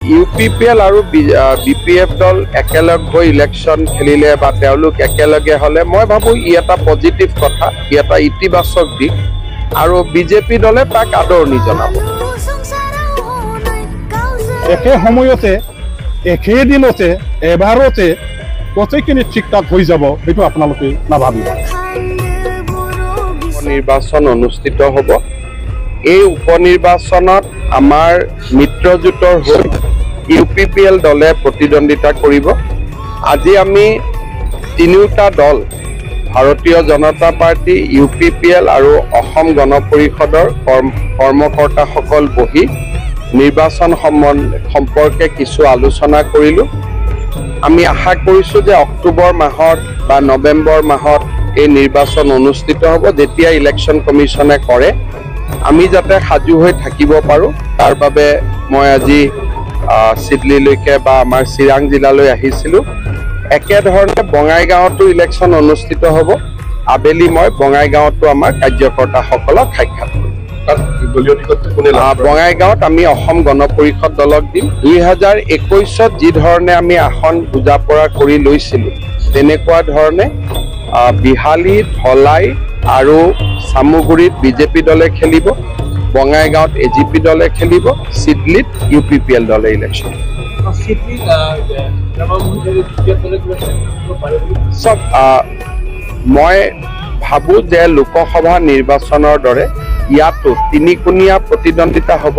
UPPL আৰু BPF দল একেলগ হৈ ইলেকশ্যন খেলিলে বা তেওঁলোক একেলগে হ'লে মই ভাবো ই এটা পজিটিভ কথা, ই এটা ইতিবাচক দিশ আৰু বিজেপি দলে তাক আদৰণি জনাব। একে সময়তে একে দিনতে এবাৰতে গোটেইখিনি ঠিক ঠাক হৈ যাব সেইটো আপোনালোকে নাভাবিব। নিৰ্বাচন অনুষ্ঠিত হ'ব। এই উপনিৰ্বাচনত আমাৰ মিত্ৰজোঁটৰ হৈ UPPL দলে প্ৰতিদ্বন্দ্বিতা কৰিব। আজি আমি তিনিওটা দল ভাৰতীয় জনতা পাৰ্টি, UPPL আৰু অসম গণ পৰিষদৰ কৰ্মকৰ্তাসকল বহি নিৰ্বাচন সম্পৰ্কে কিছু আলোচনা কৰিলোঁ। আমি আশা কৰিছোঁ যে অক্টোবৰ মাহত বা নৱেম্বৰ মাহত এই নিৰ্বাচন অনুষ্ঠিত হ'ব। যেতিয়া ইলেকশ্যন কমিশ্যনে কৰে আমি যাতে সাজু হৈ থাকিব পাৰোঁ তাৰ বাবে মই আজি চিডলিলৈকে বা আমাৰ চিৰাং জিলালৈ আহিছিলোঁ। একেধৰণে বঙাইগাঁৱতো ইলেকশ্যন অনুষ্ঠিত হ'ব। আবেলি মই বঙাইগাঁৱতো আমাৰ কাৰ্যকৰ্তাসকলক সাক্ষাৎ কৰিম। বঙাইগাঁৱত আমি অসম গণ পৰিষদ দলক দিম। 2021ত যি ধৰণে আমি আসন বুজা পৰা কৰি লৈছিলোঁ তেনেকুৱা ধৰণে বিহালী, ধলাই আৰু চামুগুৰিত বিজেপি দলে খেলিব, বঙাইগাঁৱত AGP দলে খেলিব, চিডলিত UPPL দলে ইলেকশ্যন। চব মই ভাবোঁ যে লোকসভা নিৰ্বাচনৰ দৰে ইয়াতো তিনিকোণীয়া প্ৰতিদ্বন্দ্বিতা হ'ব।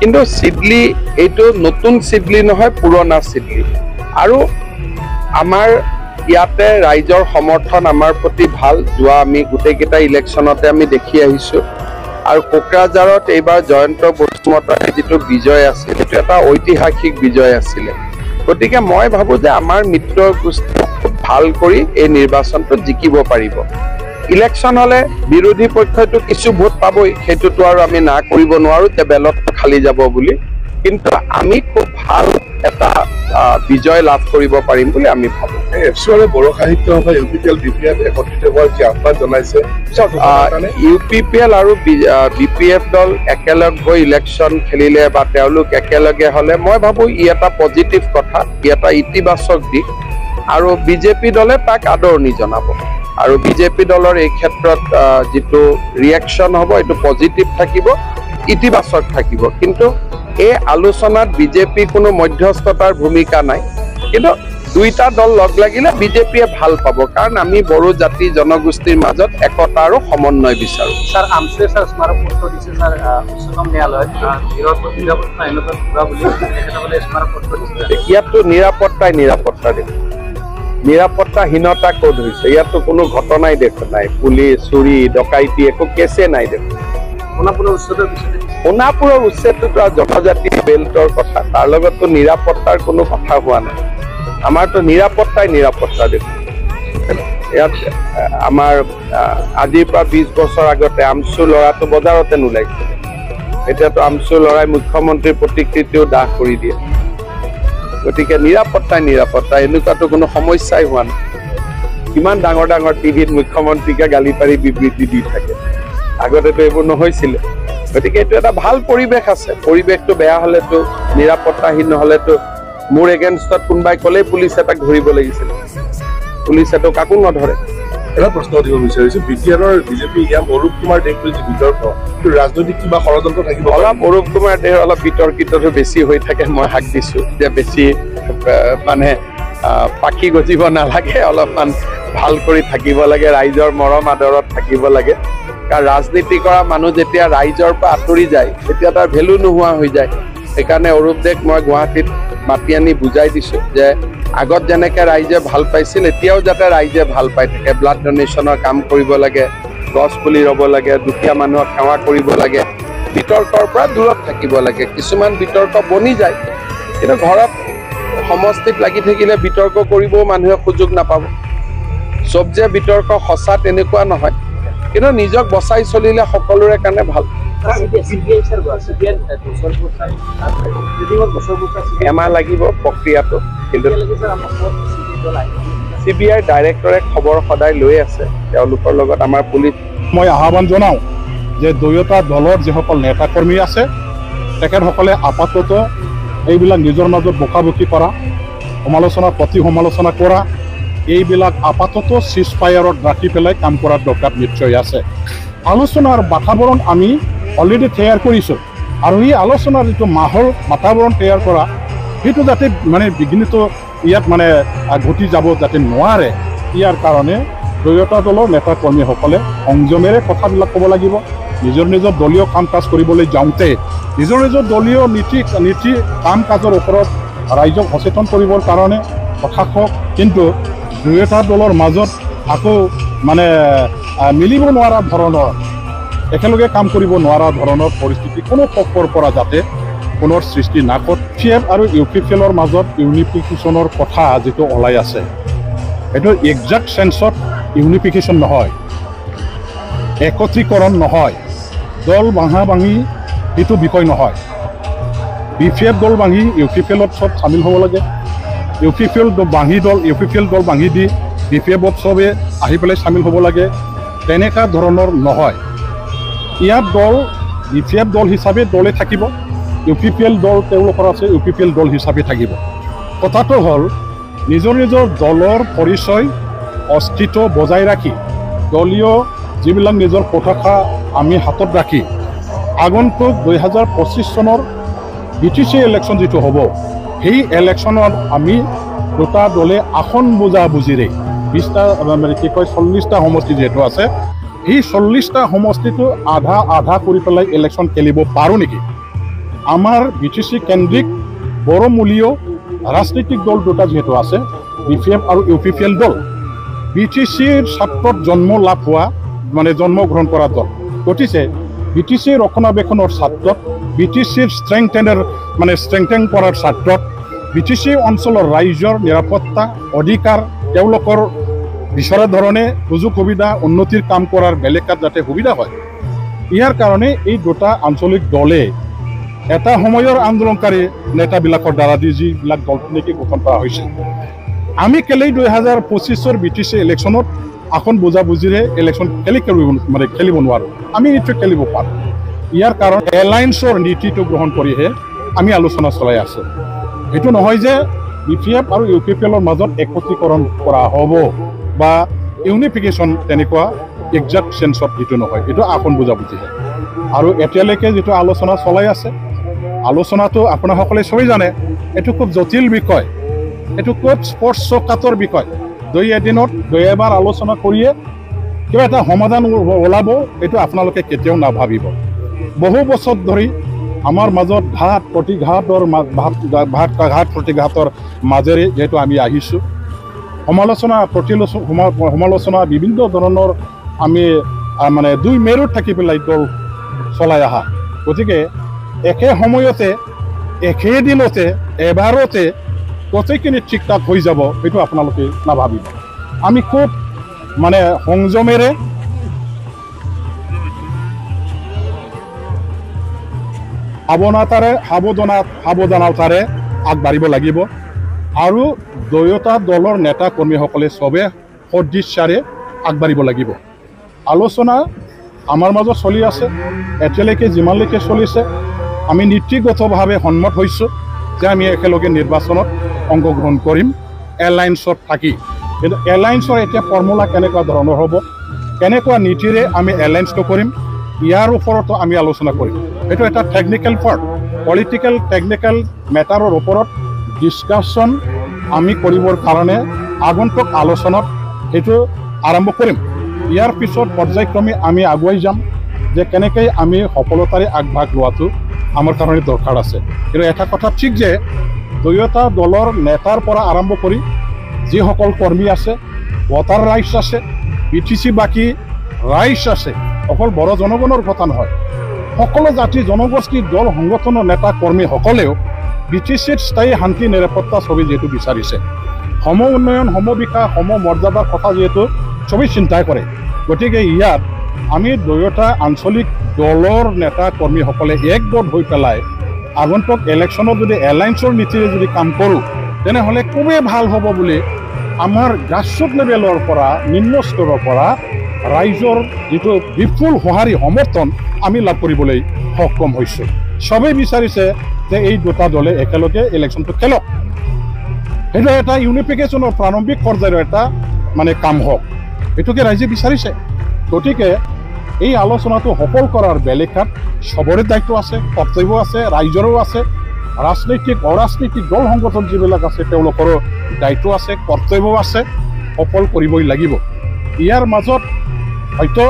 কিন্তু চিডলি এইটো নতুন চিডলি নহয়, পুৰণা চিডলি। আৰু আমাৰ ইয়াতে ৰাইজৰ সমৰ্থন আমাৰ প্ৰতি ভাল। যোৱা আমি গোটেইকেইটা ইলেকশ্যনতে আমি দেখি আহিছোঁ। আৰু কোকৰাঝাৰত এইবাৰ জয়ন্ত বসুমতাৰীৰ যিটো বিজয় আছিল সেইটো এটা ঐতিহাসিক বিজয় আছিলে। গতিকে মই ভাবোঁ যে আমাৰ মিত্ৰ গোষ্ঠী খুব ভাল কৰি এই নিৰ্বাচনটো জিকিব পাৰিব। ইলেকশ্যন হ'লে বিৰোধী পক্ষইতো কিছু ভোট পাবই, সেইটোতো আৰু আমি না কৰিব নোৱাৰোঁ যে বেলট খালি যাব বুলি। কিন্তু আমি খুব ভাল এটা বিজয় লাভ কৰিব পাৰিম বুলি আমি ভাবোঁ। বড়ো সাহিত্য সভা UPPL BPF একত্ৰিত হোৱাৰ যি আহ্বান জনাইছে, UPPL আৰু BPF দল একেলগ হৈ ইলেকশ্যন খেলিলে বা তেওঁলোক একেলগে হ'লে মই ভাবোঁ ই এটা পজিটিভ কথা, ই এটা ইতিবাচক দিশ আৰু বিজেপি দলে তাক আদৰণি জনাব। আৰু বিজেপি দলৰ এই ক্ষেত্ৰত যিটো ৰিয়েকশ্যন হ'ব এইটো পজিটিভ থাকিব, ইতিবাচক থাকিব। কিন্তু এই আলোচনাত বিজেপি কোনো মধ্যস্থতাৰ ভূমিকা নাই। কিন্তু দুইটা দল লগ লাগিলে বিজেপিয়ে ভাল পাব, কাৰণ আমি বড়ো জাতি জনগোষ্ঠীৰ মাজত একতা আৰু সমন্বয় বিচাৰোঁ। স্মাৰক পত্ৰ দিছে উচ্চতম ন্যায়ালয়ত ইয়াততো নিৰাপত্তা দিব। নিৰাপত্তাহীনতা ক'ত হৈছে? ইয়াততো কোনো ঘটনাই দেখা নাই। পুলিচ, চুৰি, ডকাইতি একো কেছে নাই দেখোন। সোণাপুৰৰ উচ্ছেদটোতো জনজাতি বেল্টৰ কথা, তাৰ লগততো নিৰাপত্তাৰ কোনো কথা হোৱা নাই। আমাৰতো নিৰাপত্তা দেখোন। ইয়াত আমাৰ আজিৰ পৰা 20 বছৰ আগতে আমচু ল'ৰাটো বজাৰতে নোলাইছিল। এতিয়াতো আমচু ল'ৰাই মুখ্যমন্ত্ৰীৰ প্ৰতিকৃতিও দাহ কৰি দিয়ে। গতিকে নিৰাপত্তা এনেকুৱাতো কোনো সমস্যাই হোৱা নাই। কিমান ডাঙৰ ডাঙৰ টিভিত মুখ্যমন্ত্ৰীকে গালি পাৰি বিবৃতি দি থাকে, আগতেতো এইবোৰ নহৈছিলে। গতিকে এইটো এটা ভাল পৰিৱেশ আছে। পৰিৱেশটো বেয়া হ'লেতো, নিৰাপত্তাহীন নহ'লেতো মোৰ এগেইনষ্টত কোনোবাই ক'লেই পুলিচে তাক ধৰিব লাগিছিল। পুলিচেতো কাকো নধৰে। এটা প্ৰশ্ন দিব বিচাৰিছোঁ, বিজেপি অৰূপ কুমাৰ দেশ বুলি বিতৰ্ক, ৰাজনৈতিক কিবা ষড়যন্ত্ৰ থাকিব? অলপ অৰূপ কুমাৰ দেশ অলপ বিতৰ্কিতটো বেছি হৈ থাকে। মই হাক দিছোঁ যে বেছি মানে পাখি গজিব নালাগে, অলপমান ভাল কৰি থাকিব লাগে, ৰাইজৰ মৰম আদৰত থাকিব লাগে। কাৰণ ৰাজনীতি কৰা মানুহ যেতিয়া ৰাইজৰ পৰা আঁতৰি যায় তেতিয়া তাৰ ভেলু নোহোৱা হৈ যায়। সেইকাৰণে অৰূপ দেক মই গুৱাহাটীত মাতি আনি বুজাই দিছোঁ যে আগত যেনেকৈ ৰাইজে ভাল পাইছিল এতিয়াও যাতে ৰাইজে ভাল পাই থাকে। ব্লাড ডনেশ্যনৰ কাম কৰিব লাগে, গছ পুলি ৰুব লাগে, দুখীয়া মানুহক সেৱা কৰিব লাগে, বিতৰ্কৰ পৰা দূৰত থাকিব লাগে। কিছুমান বিতৰ্ক বনি যায়, কিন্তু ঘৰত সমষ্টিত লাগি থাকিলে বিতৰ্ক কৰিবও মানুহে সুযোগ নাপাব। চব যে বিতৰ্ক সঁচা তেনেকুৱা নহয়, কিন্তু নিজক বচাই চলিলে সকলোৰে কাৰণে ভাল। এমাহ লাগিব প্ৰক্ৰিয়াটো, কিন্তু CBI ডাইৰেক্টৰে খবৰ সদায় লৈ আছে তেওঁলোকৰ লগত আমাৰ পুলিচ। মই আহ্বান জনাওঁ যে দুয়োটা দলৰ যিসকল নেতাকৰ্মী আছে তেখেতসকলে আপাতত এইবিলাক নিজৰ মাজত বকাবকি কৰা, সমালোচনা প্ৰতি সমালোচনা কৰা, এইবিলাক আপাতত চিজ ফায়াৰত ৰাখি পেলাই কাম কৰাৰ দৰকাৰ নিশ্চয় আছে। আলোচনাৰ বাতাবৰণ আমি অলৰেডি তৈয়াৰ কৰিছোঁ, আৰু এই আলোচনাৰ যিটো মাহৰ বাতাবৰণ তৈয়াৰ কৰা সেইটো যাতে মানে বিঘ্নিত ইয়াত মানে ঘটি যাব যাতে নোৱাৰে, ইয়াৰ কাৰণে দুয়োটা দলৰ নেতা কৰ্মীসকলে সংযমেৰে কথাবিলাক ক'ব লাগিব। নিজৰ নিজৰ দলীয় কাম কাজ কৰিবলৈ যাওঁতে নিজৰ নিজৰ দলীয় নীতি কাম কাজৰ ওপৰত ৰাইজক সচেতন কৰিবৰ কাৰণে কথা কওক, কিন্তু দুয়োটা দলৰ মাজত আকৌ মানে মিলিব নোৱাৰা ধৰণৰ, একেলগে কাম কৰিব নোৱাৰা ধৰণৰ পৰিস্থিতি কোনো পক্ষৰ পৰা যাতে পুনৰ সৃষ্টি নাকত। CF আৰু UPPLৰ মাজত ইউনিফিকেশ্যনৰ কথা যিটো ওলাই আছে, এইটো একজাক্ট চেন্সত ইউনিফিকেশ্যন নহয়, একত্ৰীকৰণ নহয়, দল ভাঙা ভাঙি সেইটো বিষয় নহয়। BPF দল ভাঙি UPPLত চব চামিল হ'ব লাগে, UPPL দল ভাঙি দি BPFত চবে আহি পেলাই চামিল হ'ব লাগে, তেনেকুৱা ধৰণৰ নহয়। ইয়াত দল BPF দল হিচাপে দলে থাকিব, UPPL দল তেওঁলোকৰ আছে, UPPL দল হিচাপে থাকিব। কথাটো হ'ল নিজৰ নিজৰ দলৰ পৰিচয় অস্তিত্ব বজাই ৰাখি দলীয় যিবিলাক নিজৰ পতাকা আমি হাতত ৰাখি আগন্তুক 2025 চনৰ BTC ইলেকশ্যন যিটো হ'ব, সেই ইলেকশ্যনত আমি দুটা দলে আসন বুজাবুজিৰে 40টা সমষ্টি যিহেতু আছে, সেই 40টা সমষ্টিটো আধা কৰি পেলাই ইলেকশ্যন খেলিব পাৰোঁ নেকি? আমাৰ BTC কেন্দ্ৰিক বড়োমূলীয় ৰাজনৈতিক দল দুটা যিহেতু আছে, BPF আৰু UPPL দল, BTCৰ ছাত্ৰত জন্ম লাভ হোৱা মানে জন্মগ্ৰহণ কৰা দল, গতিকে BTCৰ ৰক্ষণাবেক্ষণৰ ছাত্ৰত, BTCৰ ষ্ট্ৰেংথেন কৰাৰ ছাত্ৰত, BTC অঞ্চলৰ ৰাইজৰ নিৰাপত্তা অধিকাৰ তেওঁলোকৰ বিচৰা ধৰণে সুযোগ সুবিধা উন্নতিৰ কাম কৰাৰ বেলেগাত যাতে সুবিধা হয়, ইয়াৰ কাৰণে এই দুটা আঞ্চলিক দলে এটা সময়ৰ আন্দোলনকাৰী নেতাবিলাকৰ দ্বাৰা দি যিবিলাক দল নেকি গঠন কৰা হৈছে, আমি কেলেই 2025 BTC ইলেকশ্যনত আসন বুজাবুজিৰে ইলেকশ্যন খেলিব নোৱাৰোঁ? আমি নিশ্চয় খেলিব পাৰোঁ। ইয়াৰ কাৰণ এলায়েন্সৰ নীতিটো গ্ৰহণ কৰিহে আমি আলোচনা চলাই আছোঁ। এইটো নহয় যে BPF আৰু UPPLৰ মাজত একত্ৰীকৰণ কৰা হ'ব বা ইউনিফিকেশ্যন তেনেকুৱা একজাক্ট চেন্সত সেইটো নহয়, এইটো আসন বুজাবুজিহে। আৰু এতিয়ালৈকে যিটো আলোচনা চলাই আছে, আলোচনাটো আপোনাসকলে চবেই জানে এইটো খুব জটিল বিষয়, এইটো খুব স্পৰ্শকাতৰ বিষয়। এদিনত এবাৰ আলোচনা কৰিয়ে কিবা এটা সমাধান ওলাব, এইটো আপোনালোকে কেতিয়াও নাভাবিব। বহু বছৰ ধৰি আমাৰ মাজত ঘাট প্ৰতিঘাতৰ মাজেৰে যিহেতু আমি আহিছোঁ, সমালোচনা বিভিন্ন ধৰণৰ আমি মানে দুই মেৰুত থাকি পেলাই দল চলাই অহা, গতিকে একে সময়তে একেদিনতে এবাৰতে গোটেইখিনি ঠিক ঠাক হৈ যাব সেইটো আপোনালোকে নাভাবিব। আমি খুব মানে সংযমেৰে সাৱধানতাৰে আগবাঢ়িব লাগিব, আৰু দুয়োটা দলৰ নেতা কৰ্মীসকলে চবে সদিচ্ছাৰে আগবাঢ়িব লাগিব। আলোচনা আমাৰ মাজত চলি আছে, এতিয়ালৈকে যিমানলৈকে চলিছে আমি নীতিগতভাৱে সন্মত হৈছোঁ যে আমি একেলগে নিৰ্বাচনত অংশগ্ৰহণ কৰিম এলায়েন্সত থাকি। কিন্তু এলায়েন্সৰ এতিয়া ফৰ্মুলা কেনেকুৱা ধৰণৰ হ'ব, কেনেকুৱা নীতিৰে আমি এলায়েন্সটো কৰিম, ইয়াৰ ওপৰতো আমি আলোচনা কৰিম। এইটো এটা টেকনিকেল পাৰ্ট, টেকনিকেল মেটাৰৰ ওপৰত ডিছকাশ্যন আমি কৰিবৰ কাৰণে আগন্তুক আলোচনাত সেইটো আৰম্ভ কৰিম। ইয়াৰ পিছত পৰ্যায়ক্ৰমে আমি আগুৱাই যাম যে কেনেকৈ আমি সফলতাৰে আগভাগ লোৱাটো আমাৰ কাৰণে দৰকাৰ আছে। কিন্তু এটা কথা ঠিক যে দুয়োটা দলৰ নেতাৰ পৰা আৰম্ভ কৰি যিসকল কৰ্মী আছে, ভোটাৰ ৰাইজ আছে, BTC বাকী ৰাইজ আছে, অকল বড়ো জনগণৰ কথা নহয়, সকলো জাতি জনগোষ্ঠী দল সংগঠনৰ নেতা কৰ্মীসকলেও BTCৰ স্থায়ী শান্তি নিৰাপত্তা ছবি যিহেতু বিচাৰিছে, সম উন্নয়ন, সম বিকাশ, সম মৰ্যাদাৰ কথা যিহেতু ছবি চিন্তা কৰে, গতিকে ইয়াত আমি দুয়োটা আঞ্চলিক দলৰ নেতা কৰ্মীসকলে একগোট হৈ পেলাই আগন্তুক ইলেকশ্যনত যদি এলায়েন্সৰ নীতিৰে যদি কাম কৰোঁ তেনেহ'লে খুবেই ভাল হ'ব বুলি আমাৰ গ্ৰাছৰুট লেভেলৰ পৰা নিম্ন স্তৰৰ পৰা ৰাইজৰ যিটো বিপুল সঁহাৰি সমৰ্থন আমি লাভ কৰিবলৈ সক্ষম হৈছোঁ। সবেই বিচাৰিছে যে এই দুটা দলে একেলগে ইলেকশ্যনটো খেলক। সেইটো এটা ইউনিফিকেশ্যনৰ প্ৰাৰম্ভিক পৰ্যায়ৰ এটা মানে কাম হওক, এইটোকে ৰাইজে বিচাৰিছে। গতিকে এই আলোচনাটো সফল কৰাৰ বেলেকাত সবৰে দায়িত্ব আছে, কৰ্তব্য আছে, ৰাইজৰো আছে, ৰাজনৈতিক অৰাজনৈতিক দল সংগঠন যিবিলাক আছে তেওঁলোকৰো দায়িত্ব আছে, কৰ্তব্য আছে, সফল কৰিবই লাগিব। ইয়াৰ মাজত হয়তো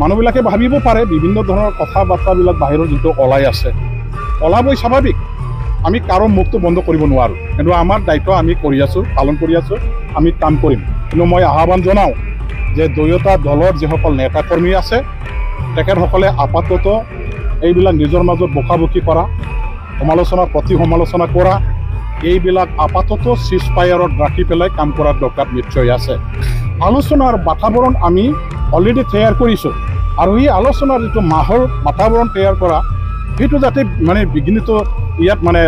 মানুহবিলাকে ভাবিব পাৰে বিভিন্ন ধৰণৰ কথা বাৰ্তাবিলাক বাহিৰত যিটো ওলাই আছে, ওলাবই স্বাভাৱিক, আমি কাৰো মুখটো বন্ধ কৰিব নোৱাৰোঁ, কিন্তু আমাৰ দায়িত্ব আমি কৰি আছোঁ, পালন কৰি আছোঁ, আমি কাম কৰিম। কিন্তু মই আহ্বান জনাওঁ যে দুয়োটা দলৰ যিসকল নেতা কৰ্মী আছে তেখেতসকলে আপাতত এইবিলাক নিজৰ মাজত বকাবকি কৰা, সমালোচনা প্ৰতি সমালোচনা কৰা, এইবিলাক আপাতত চিজফায়াৰত ৰাখি পেলাই কাম কৰাৰ দৰকাৰ নিশ্চয় আছে। আলোচনাৰ বাতাবৰণ আমি অলৰেডি তৈয়াৰ কৰিছোঁ, আৰু এই আলোচনাৰ যিটো মাহৰ বাতাবৰণ তৈয়াৰ কৰা সেইটো যাতে মানে বিঘ্নিত ইয়াত মানে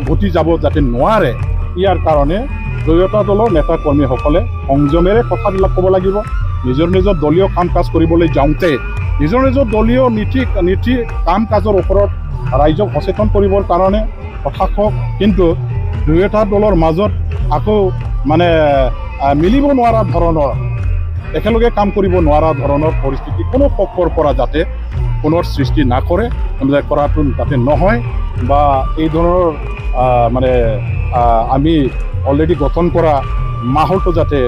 ঘটি যাব যাতে নোৱাৰে, ইয়াৰ কাৰণে দুয়োটা দলৰ নেতা কৰ্মীসকলে সংযমেৰে কথাবিলাক ক'ব লাগিব। নিজৰ নিজৰ দলীয় কাম কাজ কৰিবলৈ যাওঁতে নিজৰ নিজৰ দলীয় নীতি কাম কাজৰ ওপৰত ৰাইজক সচেতন কৰিবৰ কাৰণে কথা কওক, কিন্তু দুয়োটা দলৰ মাজত আকৌ মানে মিলিব নোৱাৰা ধৰণৰ, একেলগে কাম কৰিব নোৱাৰা ধৰণৰ পৰিস্থিতি কোনো পক্ষৰ পৰা যাতে পুনৰ সৃষ্টি নকৰে, কৰাটো যাতে নহয়, বা এই ধৰণৰ মানে আমি অলৰেডি গঠন কৰা মাহলটো যাতে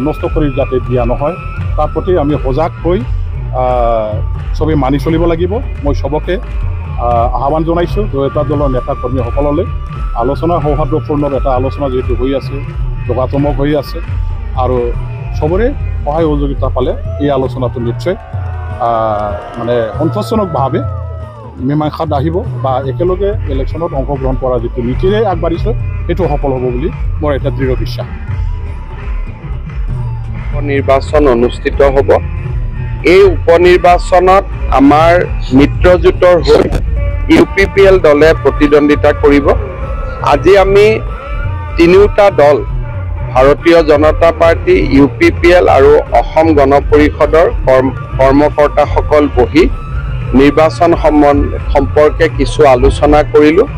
নষ্ট কৰি যাতে দিয়া নহয়, তাৰ প্ৰতি আমি সজাগ হৈ চবেই মানি চলিব লাগিব। মই চবকে আহ্বান জনাইছোঁ দুয়োটা দলৰ নেতা কৰ্মীসকললৈ, আলোচনা সৌহাৰ্দ্যপূৰ্ণ এটা আলোচনা যিহেতু হৈ আছে, যোগাত্মক হৈ আছে, আৰু চবৰে সহায় সহযোগিতা পালে এই আলোচনাটো নিশ্চয় মানে সন্তোষজনকভাৱে মীমাংসাত আহিব, বা একেলগে ইলেকশ্যনত অংশগ্ৰহণ কৰা যিটো নীতিৰে আগবাঢ়িছে সেইটো সফল হ'ব বুলি মোৰ এটা দৃঢ় বিশ্বাস। উপনিৰ্বাচন অনুষ্ঠিত হ'ব। এই উপনিৰ্বাচনত আমাৰ মিত্ৰজোঁটৰ হৈ UPPL দলে প্ৰতিদ্বন্দ্বিতা কৰিব। আজি আমি তিনিওটা দল, ভাৰতীয় জনতা পাৰ্টি, UPPL আৰু অসম গণ পৰিষদৰ কৰ্মকৰ্তাসকল বহি নিৰ্বাচন সম্পৰ্কে কিছু আলোচনা কৰিলোঁ।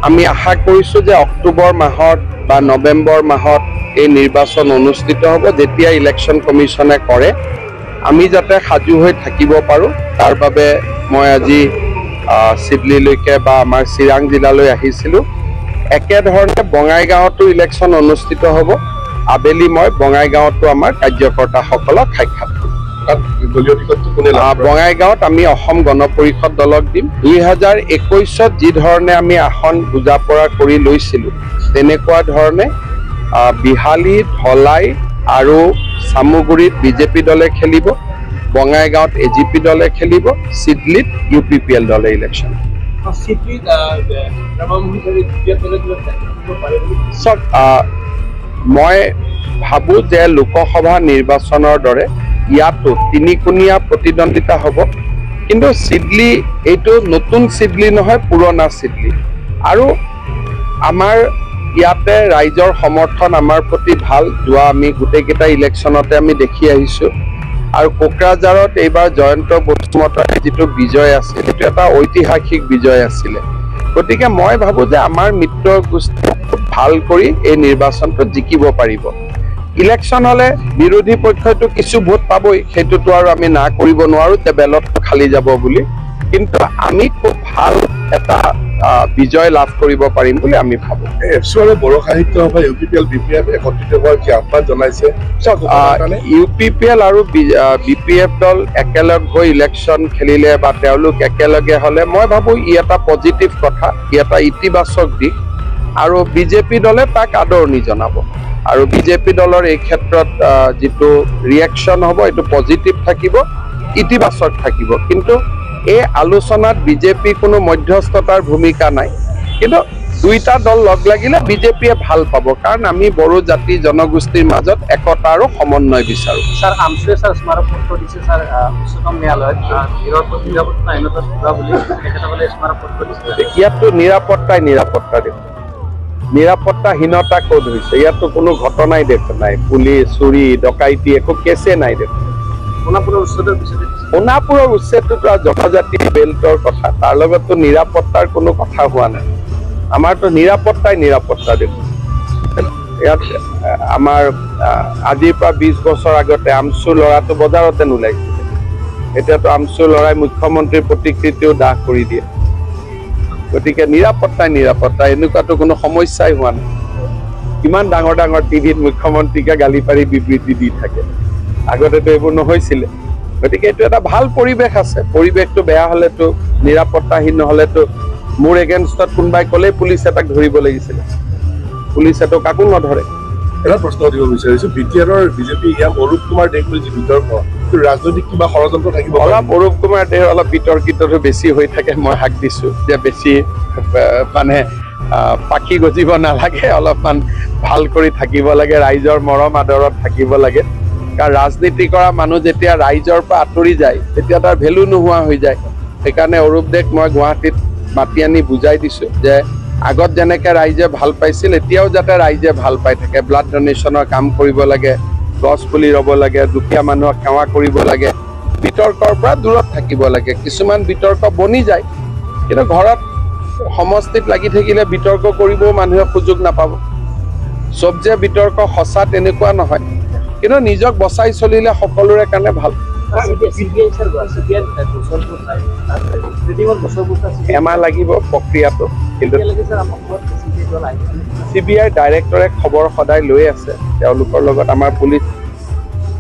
আমি আশা কৰিছোঁ যে অক্টোবৰ মাহত বা নৱেম্বৰ মাহত এই নিৰ্বাচন অনুষ্ঠিত হ'ব। যেতিয়া ইলেকশ্যন কমিশ্যনে কৰে আমি যাতে সাজু হৈ থাকিব পাৰোঁ, তাৰ বাবে মই আজি চিডলিলৈকে বা আমাৰ চিৰাং জিলালৈ আহিছিলোঁ। একেধৰণে বঙাইগাঁৱতো ইলেকশ্যন অনুষ্ঠিত হ'ব। আবেলি মই বঙাইগাঁৱতো আমাৰ কাৰ্যকৰ্তাসকলক সাক্ষাৎ কৰিম। বঙাইগাঁৱত আমি অসম গণ পৰিষদ দলক দিম। 2021ত যি ধৰণে আমি আসন বুজা পৰা কৰি লৈছিলোঁ, তেনেকুৱা ধৰণে বিহালী, ধলাই আৰু চামুগুৰিত BJP দলে খেলিব, বঙাইগাঁৱত AGP দলে খেলিব, চিডলিত UPPL দলে ইলেকশ্যন। মই ভাবোঁ যে লোকসভা নিৰ্বাচনৰ দৰে ইয়াতো তিনিকোণীয়া প্ৰতিদ্বন্দ্বিতা হ'ব, কিন্তু চিডলি এইটো নতুন চিডলি নহয়, পুৰণা চিডলি। আৰু আমাৰ ইয়াতে ৰাইজৰ সমৰ্থন আমাৰ প্ৰতি ভাল, যোৱা আমি গোটেইকেইটা ইলেকশ্যনতে আমি দেখি আহিছোঁ। আৰু কোকৰাঝাৰত এইবাৰ জয়ন্ত বসুমতাৰীৰ যিটো বিজয় আছিল সেইটো এটা ঐতিহাসিক বিজয় আছিলে। গতিকে মই ভাবোঁ যে আমাৰ মিত্ৰ গোষ্ঠী ভাল কৰি এই নিৰ্বাচনটো জিকিব পাৰিব। ইলেকশ্যন হ'লে বিৰোধী পক্ষইতো কিছু ভোট পাবই, সেইটোতো আৰু আমি না কৰিব নোৱাৰোঁ যে বেলতটো খালি যাব বুলি, কিন্তু আমি খুব ভাল এটা বিজয় লাভ কৰিব পাৰিম বুলি আমি ভাবোঁ। এফচুৰে বড়ো সাহিত্য সভা UPPL BPF একত্ৰিত হোৱাৰ যি আহ্বান জনাইছে, UPPL আৰু BPF দল একেলগ হৈ ইলেকশ্যন খেলিলে বা তেওঁলোক একেলগে হ'লে মই ভাবোঁ ই এটা পজিটিভ কথা, ই এটা ইতিবাচক দিশ, আৰু BJP দলে তাক আদৰণি জনাব। আৰু BJP দলৰ এই ক্ষেত্ৰত যিটো ৰিয়েকশ্যন হ'ব এইটো পজিটিভ থাকিব, ইতিবাচক থাকিব। কিন্তু এই আলোচনাত BJP কোনো মধ্যস্থতাৰ ভূমিকা নাই, কিন্তু দুইটা দল লগ লাগিলে BJPয়ে ভাল পাব, কাৰণ আমি বড়ো জাতি জনগোষ্ঠীৰ মাজত একতা আৰু সমন্বয় বিচাৰোঁ। স্যাৰ আমসুয়ে স্যাৰ স্মাৰকপত্ৰ দিছে স্যাৰ উচ্চতম ন্যায়ালয়ত নিৰাপত্তা বুলি তেখেতসকলে স্মাৰকপত্ৰ দিছে। ইয়াততো নিৰাপত্তা দেখোন, নিৰাপত্তাহীনতা ক'ত হৈছে? ইয়াততো কোনো ঘটনাই দেখা নাই, পুলিচ চুৰি ডকাইতি একো কেছে নাই দেখোন। সোণাপুৰৰ উচ্চতৰ পিছতে দিছে। সোণাপুৰৰ উচ্ছেদটোতো জনজাতি বেল্টৰ কথা, তাৰ লগততো নিৰাপত্তাৰ কোনো কথা হোৱা নাই। আমাৰতো নিৰাপত্তা দেখোন। ইয়াত আমাৰ আজিৰ পৰা 20 বছৰ আগতে আমচু ল'ৰাটো বজাৰতে নোলাইছিলে, এতিয়াতো আমচু ল'ৰাই মুখ্যমন্ত্ৰীৰ প্ৰতিকৃতিও দাহ কৰি দিয়ে। গতিকে নিৰাপত্তা এনেকুৱাতো কোনো সমস্যাই হোৱা নাই। কিমান ডাঙৰ ডাঙৰ টিভিত মুখ্যমন্ত্ৰীকে গালি পাৰি বিবৃতি দি থাকে, আগতেতো এইবোৰ নহৈছিলে। গতিকে এইটো এটা ভাল পৰিৱেশ আছে। পৰিৱেশটো বেয়া হলেতো, নিৰাপত্তাহীন নহলেতো মোৰ এগেইনষ্টত কোনোবাই ক'লেই পুলিচে তাক ধৰিব লাগিছিলে, পুলিচেতো কাকো নধৰে। এটা প্ৰশ্ন সুধিব বিচাৰিছো, বিটিআৰৰ বিজেপি ইয়াম অৰূপ কুমাৰ দেশ বুলি যি বিতৰ্ক, ৰাজনৈতিক কিবা ষড়যন্ত্ৰ থাকিব? অলপ অৰূপ কুমাৰ দেহ অলপ বিতৰ্কিতটো বেছি হৈ থাকে। মই হাক দিছো যে বেছি মানে পাখি গজিব নালাগে, অলপমান ভাল কৰি থাকিব লাগে, ৰাইজৰ মৰম আদৰত থাকিব লাগে। কাৰণ ৰাজনীতি কৰা মানুহ যেতিয়া ৰাইজৰ পৰা আঁতৰি যায় তেতিয়া তাৰ ভেলু নোহোৱা হৈ যায়। সেইকাৰণে অৰূপ দেক মই গুৱাহাটীত মাতি আনি বুজাই দিছো যে আগত যেনেকে ৰাইজে ভাল পাইছিল এতিয়াও যাতে ৰাইজে ভাল পাই থাকে। ব্লাড ডনেশ্যনৰ কাম কৰিব লাগে, গছ পুলি ৰুব লাগে, দুখীয়া মানুহক সেৱা কৰিব লাগে, বিতৰ্কৰ পৰা দূৰত থাকিব লাগে। কিছুমান বিতৰ্ক বনি যায়, কিন্তু ঘৰত সমষ্টিত লাগি থাকিলে বিতৰ্ক কৰিবও মানুহে সুযোগ নাপাব। চব যে বিতৰ্ক সঁচা তেনেকুৱা নহয়, কিন্তু নিজক বচাই চলিলে সকলোৰে কাৰণে ভাল। এমাহ লাগিব প্ৰক্ৰিয়াটো, কিন্তু CBI ডাইৰেক্টৰে খবৰ সদায় লৈ আছে। তেওঁলোকৰ লগত আমাৰ পুলিচ